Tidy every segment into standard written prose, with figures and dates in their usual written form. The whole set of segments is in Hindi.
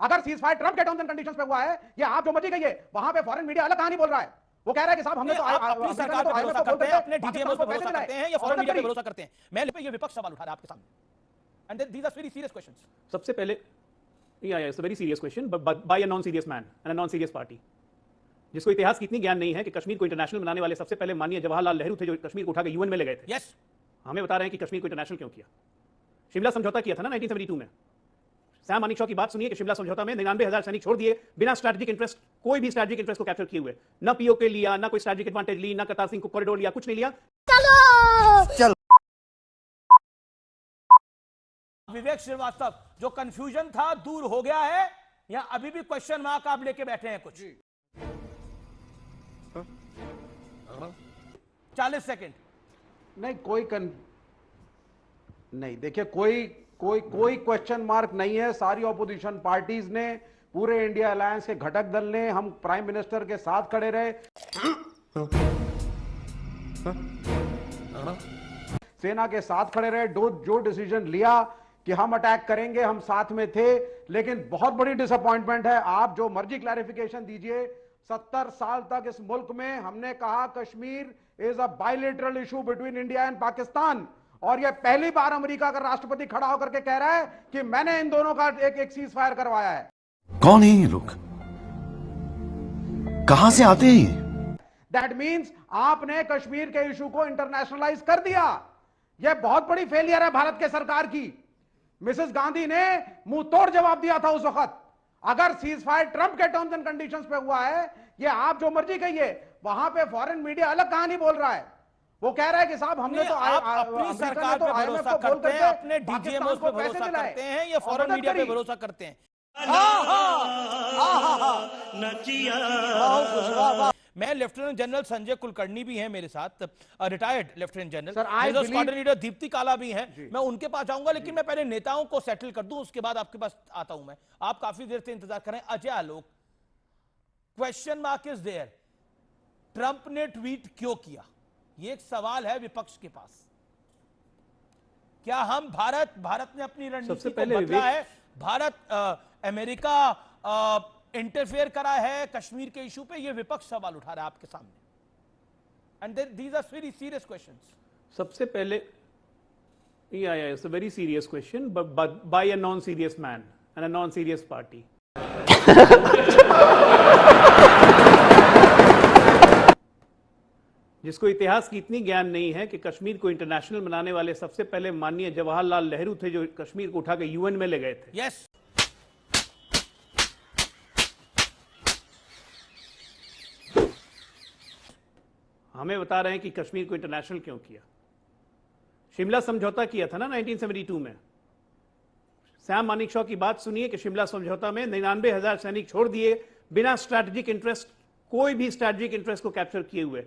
अगर सीज फायर ट्रम्प के टर्म्स एंड कंडीशंस पे हुआ है, ये आप जो मर्जी कहिए, वहां पे फॉरेन मीडिया अलग कहानी बोल रहा है। वो कह रहा है कि साहब हमने तो अपनी सरकार पे भरोसा करते हैं, अपने डीजीएमओ पे भरोसा करते हैं या फॉरेन मीडिया पे भरोसा करते हैं? मैं ये विपक्ष सवाल उठा रहा है आपके सामने, and these are very serious questions. सबसे पहले it's a very serious question by a non serious man and a non serious party, जिसको इतिहास की इतनी ज्ञान नहीं है कि कश्मीर को इंटरनेशनल बनाने वाले सबसे पहले माननीय जवाहरलाल नेहरू थे, जो कश्मीर को उठा के यूएन में ले गए थे। यस, हमें बता रहे हैं कि कश्मीर को इंटरनेशनल क्यों किया। शिमला समझौता किया था ना 1972 में। सैम मानेकशॉ की बात सुनिए कि शिमला समझौता में 99,000 सैनिक छोड़ दिए बिना स्ट्रैटेजिक इंटरेस्ट, कोई भी स्ट्रैटेजिक इंटरेस्ट को कैप्चर किए हुए, ना पीओके लिया, ना कोई स्ट्रैटेजिक एडवांटेज ली, ना करतार सिंह को कॉरिडोर लिया, कुछ नहीं लिया। चलो विवेक श्रीवास्तव, जो कंफ्यूजन था दूर हो गया है या अभी भी क्वेश्चन मार्क आप लेके बैठे हैं? कुछ 40 सेकंड। नहीं, नहीं, देखिए कोई क्वेश्चन मार्क नहीं है। सारी ऑपोजिशन पार्टीज ने, पूरे इंडिया अलायंस के घटक दल ने, हम प्राइम मिनिस्टर के साथ खड़े रहे, सेना के साथ खड़े रहे। जो डिसीजन लिया कि हम अटैक करेंगे, हम साथ में थे। लेकिन बहुत बड़ी डिसअपॉइंटमेंट है, आप जो मर्जी क्लैरिफिकेशन दीजिए, 70 साल तक इस मुल्क में हमने कहा Kashmir is a bilateral issue between India and Pakistan, और यह पहली बार अमेरिका का राष्ट्रपति खड़ा होकर के कह रहा है कि मैंने इन दोनों का एक सीज फायर करवाया है। कौन है ये लोग, कहां से आते हैं? दैट मीन्स आपने कश्मीर के इशू को इंटरनेशनलाइज कर दिया। यह बहुत बड़ी फेलियर है भारत के सरकार की। मिसेस गांधी ने मुंह तोड़ जवाब दिया था उस वक्त। अगर सीज फायर ट्रम्प के टर्म्स एंड कंडीशंस पे हुआ है, ये आप जो मर्जी कहिए, वहां पे फॉरेन मीडिया अलग कहानी बोल रहा है। वो कह रहा है कि साहब हमने तो अपनी सरकार पे भरोसा करते हैं, अपने डीजीएमओ पे भरोसा करते हैं या फॉरेन मीडिया पे भरोसा करते हैं? मैं लेफ्टिनेंट जनरल संजय कुलकर्णी भी हैं मेरे साथ, retired lieutenant general, squadron leader Deepti काला भी हैं। मैं उनके पास जाऊंगा, लेकिन मैं पहले नेताओं को सेटल कर दूं, उसके बाद आपके पास आता हूं। मैं आप काफी देर से इंतजार करें। Ajay Alok, question mark is there, Trump ने ट्वीट क्यों किया? ये एक सवाल है विपक्ष के पास। क्या हम भारत ने अपनी रणनीति को बदला है? भारत अमेरिका इंटरफेयर करा है कश्मीर के इशू पे? ये विपक्ष सवाल उठा रहा है आपके सामने, and these are very serious questions. सबसे पहले it's a very serious question by a non serious man and a non serious party. जिसको इतिहास की इतनी ज्ञान नहीं है कि कश्मीर को इंटरनेशनल बनाने वाले सबसे पहले माननीय जवाहरलाल नेहरू थे, जो कश्मीर को उठा के यूएन में ले गए थे। यस, हमें बता रहे हैं कि कश्मीर को इंटरनेशनल क्यों किया। शिमला समझौता किया था ना 1972 में। सैम मानेकशॉ की बात सुनिए कि शिमला समझौता में 99,000 सैनिक छोड़ दिए बिना स्ट्रैटेजिक इंटरेस्ट, कोई भी स्ट्रैटेजिक इंटरेस्ट को कैप्चर किए हुए,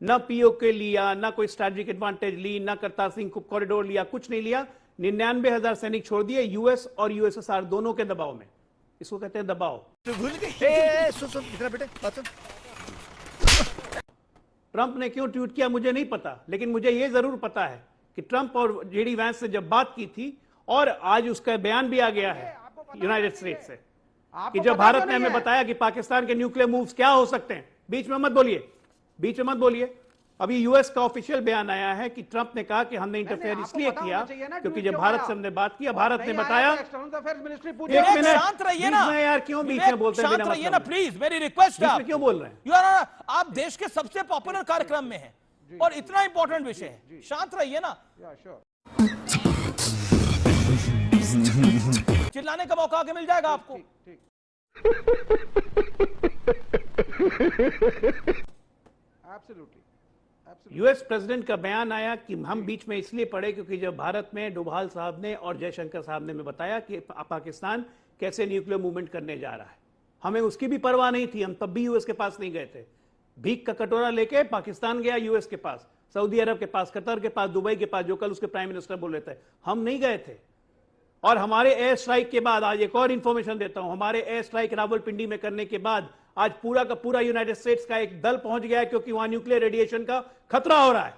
ना पीओके लिया, ना कोई स्ट्रैटेजिक एडवांटेज ली, ना करतार सिंह को कॉरिडोर लिया, कुछ नहीं लिया। 99,000 सैनिक छोड़ दिए यूएस और यूएसएसआर दोनों के दबाव में। इसको कहते हैं दबाव। तो भूल गए। सुन इधर बेटे, बात सुन। ट्रंप ने क्यों ट्वीट किया मुझे नहीं पता, लेकिन मुझे यह जरूर पता है कि ट्रंप और जेडी वैंस से जब बात की थी, और आज उसका बयान भी आ गया है यूनाइटेड स्टेट्स से, कि जब भारत ने हमें बताया कि पाकिस्तान के न्यूक्लियर मूव्स क्या हो सकते हैं। बीच में मत बोलिए। अभी यूएस का ऑफिशियल बयान आया है कि ट्रंप ने कहा कि हमने इंटरफेयर इसलिए किया क्योंकि जब भारत से हमने बात किया, भारत ने बताया। एक मिनट शांत रहिए ना यार, क्यों बीच में बोलते हैं? शांत रहिए ना प्लीज, मेरी रिक्वेस्ट है। क्यों बोल रहे हैं? आप देश के सबसे पॉपुलर कार्यक्रम में हैं और इतना इंपॉर्टेंट विषय है, शांत रहिए ना। चिल्लाने का मौका आगे मिल जाएगा आपको। यूएस प्रेसिडेंट का बयान आया कि हम बीच में इसलिए पड़े क्योंकि जब भारत में डोभाल साहब ने और जयशंकर साहब ने बताया कि पाकिस्तान कैसे न्यूक्लियर मूवमेंट करने जा रहा है, हमें उसकी भी परवाह नहीं थी। हम तब भी यूएस के पास नहीं गए थे। भीख का कटोरा लेके पाकिस्तान गया यूएस के पास, सऊदी अरब के पास, कतर के पास, दुबई के पास, जो कल उसके प्राइम मिनिस्टर बोल रहे थे। हम नहीं गए थे। और हमारे एयर स्ट्राइक के बाद, आज एक और इंफॉर्मेशन देता हूं, हमारे एयर स्ट्राइक रावलपिंडी में करने के बाद आज पूरा का पूरा यूनाइटेड स्टेट्स का एक दल पहुंच गया है, क्योंकि वहां न्यूक्लियर रेडिएशन का खतरा हो रहा है।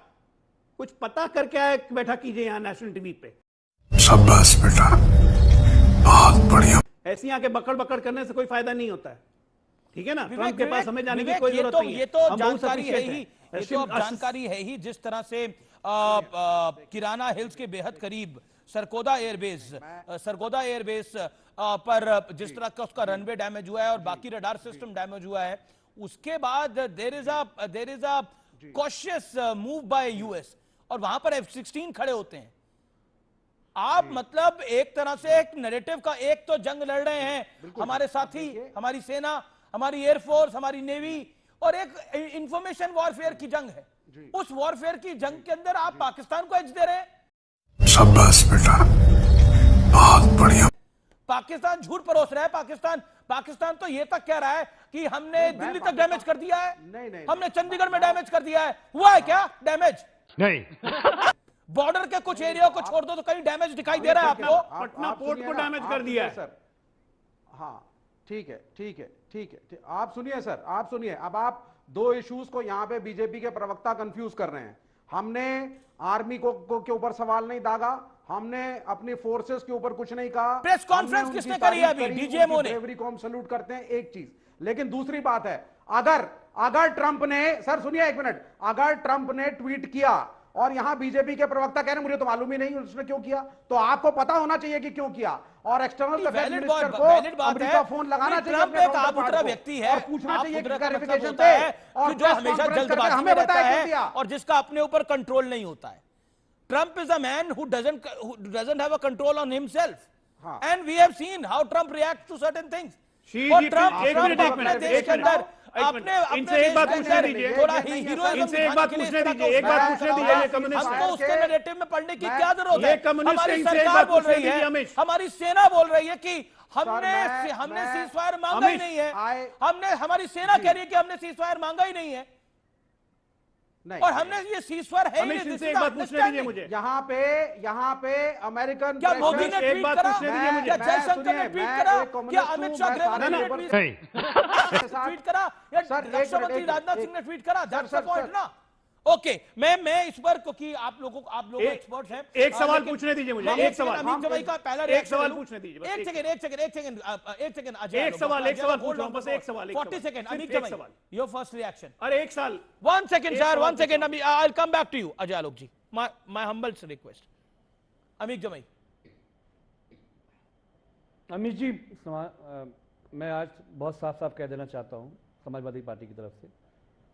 कुछ पता करके आए, बैठा कीजिए यहां नेशनल टीवी पे। शाबाश बेटा। बहुत बढ़िया। ऐसी आंखें बकड़ बकड़ करने से कोई फायदा नहीं होता है, ठीक है ना। ट्रंप के पास हमें जाने की विवेक, कोई जरूरत नहीं है। ये तो हम बहुत जानकारी है sufficient ही, हैं। ये तो अब जानकारी है ही। जिस तरह से किराना हिल्स के बेहद करीब सरगोदा एयरबेस पर जिस तरह का उसका रनवे डैमेज हुआ है और बाकी रडार सिस्टम डैमेज हुआ है, उसके बाद there is a cautious move by US और वहां पर F-16 खड़े होते हैं। आप मतलब एक तरह से एक नैरेटिव का एक तो जंग लड़ रहे हैं हमारे साथी, हमारी सेना, हमारी एयरफोर्स, हमारी नेवी, और एक इंफॉर्मेशन वॉरफेयर की जंग है। उस वॉरफेयर की जंग के अंदर आप पाकिस्तान को एज दे रहे हैं। शाबाश बेटा, बहुत बढ़िया। पाकिस्तान झूठ परोस रहा है। पाकिस्तान तो ये तक कह रहा है कि हमने दिल्ली तक डैमेज कर दिया है, हमने चंडीगढ़ में डैमेज कर दिया है। हुआ है क्या डैमेज? नहीं। बॉर्डर के कुछ एरिया को छोड़ दो तो कहीं डैमेज दिखाई दे रहा है आपको? पटना पोर्ट को डैमेज कर दिया है सर। हाँ ठीक है। आप सुनिए सर, आप सुनिए। अब आप दो इश्यूज को यहां पे बीजेपी के प्रवक्ता कंफ्यूज कर रहे हैं। हमने आर्मी को के ऊपर सवाल नहीं दागा, हमने अपनी फोर्सेस के ऊपर कुछ नहीं कहा। प्रेस कॉन्फ्रेंस किसने करी अभी? डीजीएमओ ने। ब्रेवरी को हम सल्यूट करते हैं, एक चीज। लेकिन दूसरी बात है, अगर ट्रंप ने, सर सुनिए एक मिनट, अगर ट्रंप ने ट्वीट किया और यहां बीजेपी के प्रवक्ता कह रहे मुझे तो मालूम ही नहीं उसने क्यों किया, तो आपको पता होना चाहिए कि क्यों किया। और एक्सटर्नल अफेयर्स मिनिस्टर को अमेरिका फोन लगाना चाहिए, ट्रंप एक आबूतरा व्यक्ति है, और पूछना चाहिए कि क्लैरिफिकेशन होता है और जो हमेशा जल्दबाजी में रहता है और जिसका अपने ऊपर कंट्रोल नहीं होता है। Trump is a man who doesn't have a control on himself, and we have seen how Trump reacts to certain things. और ट्रंप अपने देश के अंदर इनसे एक बात पूछने दीजिए, थोड़ा हीरोइज्म इनसे एक बात पूछने दीजिए, एक बात पूछने दीजिए। ये कम्युनिस्ट हमको उसके नैरेटिव में पढ़ने की क्या जरूरत है? कम्युनिस्ट हमारी इनसे एक सरकार बात बोल पूछने रही है, दीजिए। हमारी सेना बोल रही है कि हमने सीजफायर मांगा ही नहीं है। हमारी सेना कह रही है कि हमने सीजफायर मांगा ही नहीं है, और हमने ये सीजफायर है ही नहीं। एक बात पूछने दीजिए मुझे। यहाँ पे अमेरिकन, क्या मोदी ने ट्वीट करा? क्या जयशंकर ने ट्वीट करा? क्या अमित शाह ने ट्वीट करा? या रक्षा मंत्री राजनाथ सिंह ने ट्वीट करा? दैट्स द पॉइंट ना। ओके, मैं इस पर, क्योंकि आप लोग एक्सपर्ट्स हैं, एक सवाल पूछने दीजिए मुझे। एक सवाल अमित जवाई का पहला एक सवाल पूछने दीजिए। एक सेकंड एक सवाल पूछ रहा हूं, बस एक सवाल। 40 second. Amit Jawai, your first reaction. अरे एक साल, 1 second sir, 1 second. I will come back to you Ajay Alok ji. My humble request. Amit Jawai. Amit ji, मैं आज बहुत साफ साफ कह देना चाहता हूं समाजवादी पार्टी की तरफ से,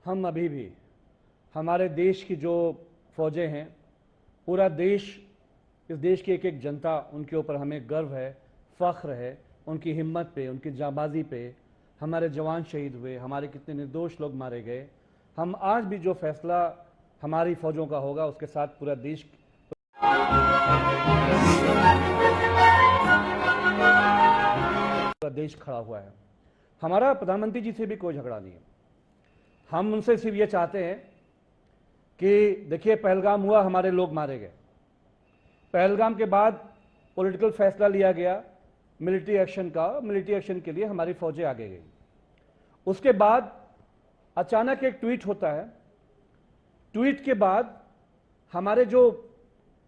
हम अभी भी हमारे देश की जो फौजें हैं, पूरा देश, इस देश की एक एक जनता, उनके ऊपर हमें गर्व है, फख्र है, उनकी हिम्मत पे, उनकी जाबाजी पे। हमारे जवान शहीद हुए, हमारे कितने निर्दोष लोग मारे गए। हम आज भी जो फैसला हमारी फौजों का होगा, उसके साथ पूरा देश खड़ा हुआ है। हमारा प्रधानमंत्री जी से भी कोई झगड़ा नहीं है। हम उनसे सिर्फ ये चाहते हैं कि देखिए, पहलगाम हुआ, हमारे लोग मारे गए। पहलगाम के बाद पॉलिटिकल फैसला लिया गया मिलिट्री एक्शन का। मिलिट्री एक्शन के लिए हमारी फौजें आगे गई। उसके बाद अचानक एक ट्वीट होता है। ट्वीट के बाद हमारे जो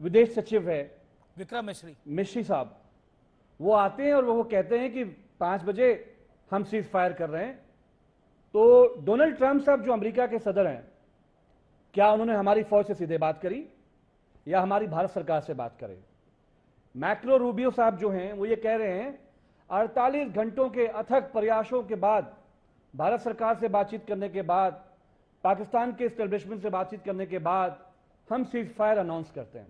विदेश सचिव है विक्रम मिश्री साहब, वो आते हैं और वो कहते हैं कि 5 बजे हम सीज फायर कर रहे हैं। तो डोनाल्ड ट्रंप साहब जो अमेरिका के सदर हैं, क्या उन्होंने हमारी फौज से सीधे बात करी या हमारी भारत सरकार से बात करें? मैक्रो रूबियो साहब जो हैं, वो ये कह रहे हैं 48 घंटों के अथक प्रयासों के बाद, भारत सरकार से बातचीत करने के बाद, पाकिस्तान के एस्टेब्लिशमेंट से बातचीत करने के बाद हम सीज फायर अनाउंस करते हैं।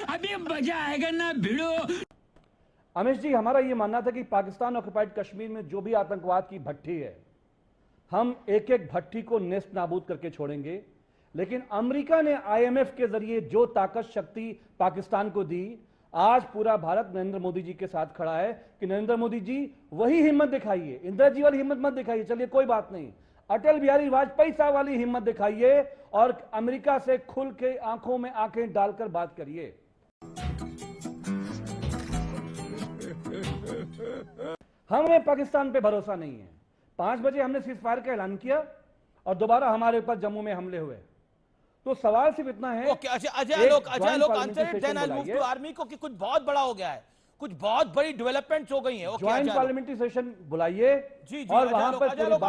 अभी मजा आएगा ना भिड़ो। अमित जी, हमारा ये मानना था कि पाकिस्तान ऑक्युपाइड कश्मीर में जो भी आतंकवाद की भट्टी है, हम एक एक भट्टी को नेस्त नाबूद करके छोड़ेंगे। लेकिन अमेरिका ने आईएमएफ के जरिए जो ताकत शक्ति पाकिस्तान को दी, आज पूरा भारत नरेंद्र मोदी जी के साथ खड़ा है कि नरेंद्र मोदी जी वही हिम्मत दिखाइए, इंदिरा जी वाली हिम्मत मत दिखाइए, चलिए कोई बात नहीं, अटल बिहारी वाजपेयी साहब वाली हिम्मत दिखाइए और अमेरिका से खुल के आंखों में आंखें डालकर बात करिए। हमें पाकिस्तान पे भरोसा नहीं है। 5 बजे हमने सीज फायर का ऐलान किया और दोबारा हमारे ऊपर जम्मू में हमले हुए। तो सवाल सिर्फ इतना है। Okay, Ajay Alok answer it, then I move to army को, कि कुछ बहुत बड़ा हो गया है, कुछ बहुत बड़ी डेवलपमेंट्स हो गई हैं। ओके, ज्वाइंट पार्लियामेंट्री सेशन बुलाइए जी, और वहां पर अजय आलोक,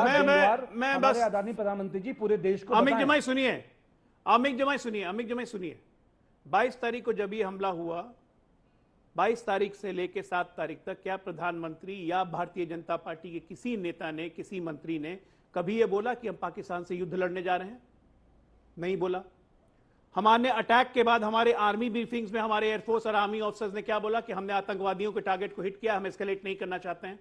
मैं बस आदरणीय प्रधानमंत्री जी पूरे देश को अमित बताएं। जमाई सुनिए। 22 तारीख को जब ये हमला हुआ, 22 तारीख से लेकर 7 तारीख तक क्या प्रधानमंत्री या भारतीय जनता पार्टी के किसी नेता ने, किसी मंत्री ने कभी यह बोला कि हम पाकिस्तान से युद्ध लड़ने जा रहे हैं? नहीं बोला। हमारे अटैक के बाद हमारे आर्मी ब्रीफिंग्स में हमारे एयरफोर्स और आर्मी ऑफिसर्स ने क्या बोला कि हमने आतंकवादियों के टारगेट को हिट किया, हम एस्केलेट नहीं करना चाहते हैं।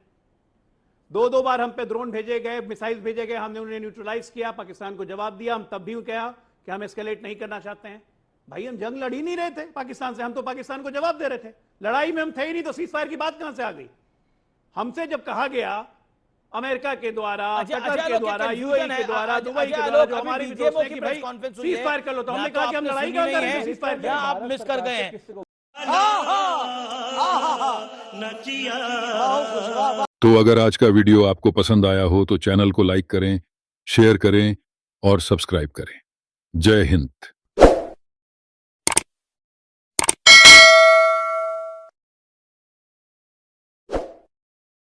2 बार हम पे ड्रोन भेजे गए, मिसाइल्स भेजे गए, हमने उन्हें न्यूट्रलाइज किया, पाकिस्तान को जवाब दिया। हम तब भी कहा कि हम एस्केलेट नहीं करना चाहते हैं। भाई हम जंग लड़ ही नहीं रहे थे पाकिस्तान से, हम तो पाकिस्तान को जवाब दे रहे थे। लड़ाई में हम थे ही नहीं, तो सीजफायर की बात कहां से आ गई? हमसे जब कहा गया अमेरिका के द्वारा, कतर के द्वारा, यूएई के द्वारा, दुबई के द्वारा, जो हमारे दोस्त हैं कि भाई सीजफायर कर लो, तो हमने कहा कि हम लड़ाई क्यों कर रहे हैं, सीजफायर कर लो। आप मिस कर गए हैं। तो अगर आज का वीडियो आपको पसंद आया हो तो चैनल को लाइक करें, शेयर करें और सब्सक्राइब करें। जय हिंद।